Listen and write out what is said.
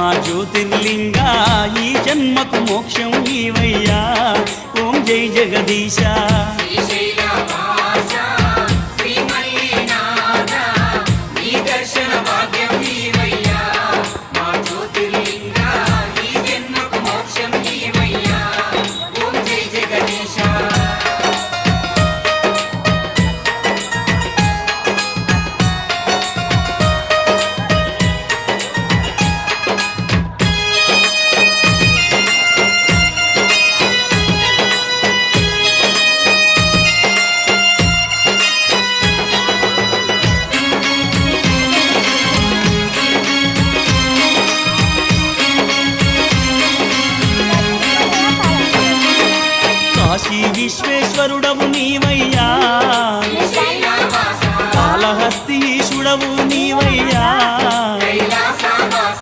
మా జ్యోతిర్లింగా ఈ జన్మకు మోక్షం నీవయ్యా ఓం జై జగదీశ కాశీ విశ్వేశ్వరుడవు నీవ